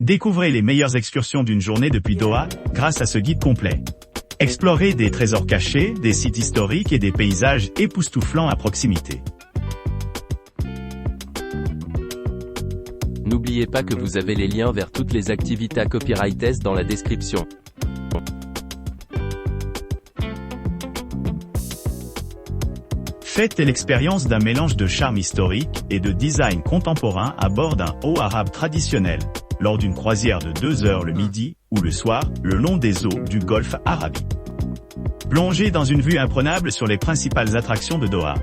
Découvrez les meilleures excursions d'une journée depuis Doha, grâce à ce guide complet. Explorez des trésors cachés, des sites historiques et des paysages époustouflants à proximité. N'oubliez pas que vous avez les liens vers toutes les activités Copyrightes dans la description. Faites l'expérience d'un mélange de charme historique et de design contemporain à bord d'un haut arabe traditionnel, lors d'une croisière de 2 heures le midi ou le soir, le long des eaux du golfe Arabique. Plongez dans une vue imprenable sur les principales attractions de Doha.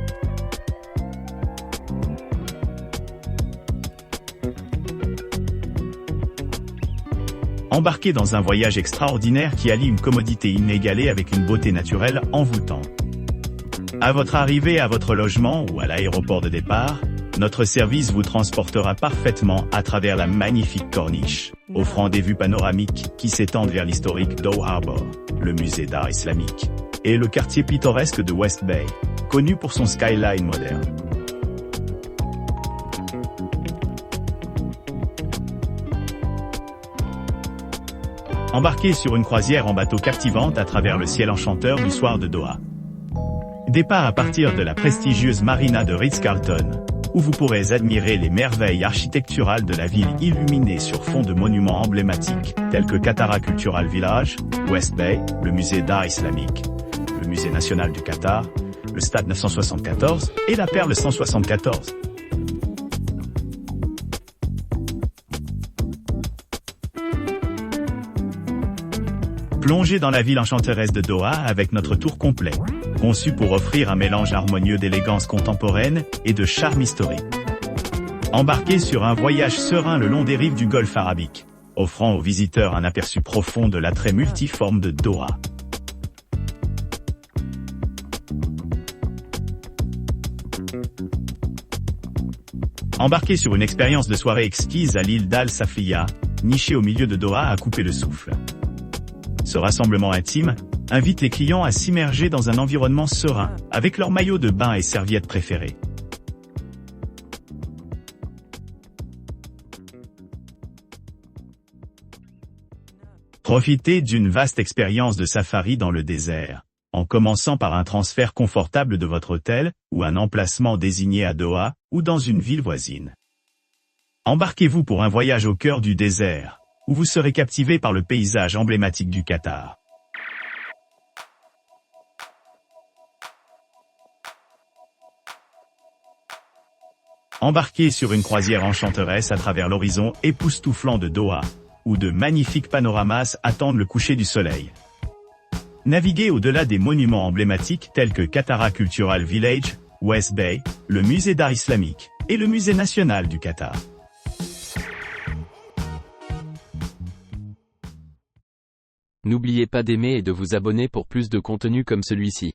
Embarquez dans un voyage extraordinaire qui allie une commodité inégalée avec une beauté naturelle envoûtante. À votre arrivée à votre logement ou à l'aéroport de départ, notre service vous transportera parfaitement à travers la magnifique corniche, offrant des vues panoramiques qui s'étendent vers l'historique Doha Harbour, le musée d'art islamique, et le quartier pittoresque de West Bay, connu pour son skyline moderne. Embarquez sur une croisière en bateau captivante à travers le ciel enchanteur du soir de Doha. Départ à partir de la prestigieuse marina de Ritz-Carlton, où vous pourrez admirer les merveilles architecturales de la ville illuminée sur fond de monuments emblématiques, tels que Qatar Cultural Village, West Bay, le musée d'art islamique, le musée national du Qatar, le stade 974 et la perle 174. Plongez dans la ville enchanteresse de Doha avec notre tour complet, conçu pour offrir un mélange harmonieux d'élégance contemporaine et de charme historique. Embarquez sur un voyage serein le long des rives du golfe Arabique, offrant aux visiteurs un aperçu profond de l'attrait multiforme de Doha. Embarquez sur une expérience de soirée exquise à l'île d'Al Safiya, nichée au milieu de Doha à couper le souffle. Ce rassemblement intime invite les clients à s'immerger dans un environnement serein, avec leur maillot de bain et serviettes préférées. Profitez d'une vaste expérience de safari dans le désert, en commençant par un transfert confortable de votre hôtel, ou un emplacement désigné à Doha, ou dans une ville voisine. Embarquez-vous pour un voyage au cœur du désert, où vous serez captivé par le paysage emblématique du Qatar. Embarquez sur une croisière enchanteresse à travers l'horizon époustouflant de Doha, où de magnifiques panoramas attendent le coucher du soleil. Naviguez au-delà des monuments emblématiques tels que Qatar Cultural Village, West Bay, le musée d'art islamique, et le musée national du Qatar. N'oubliez pas d'aimer et de vous abonner pour plus de contenu comme celui-ci.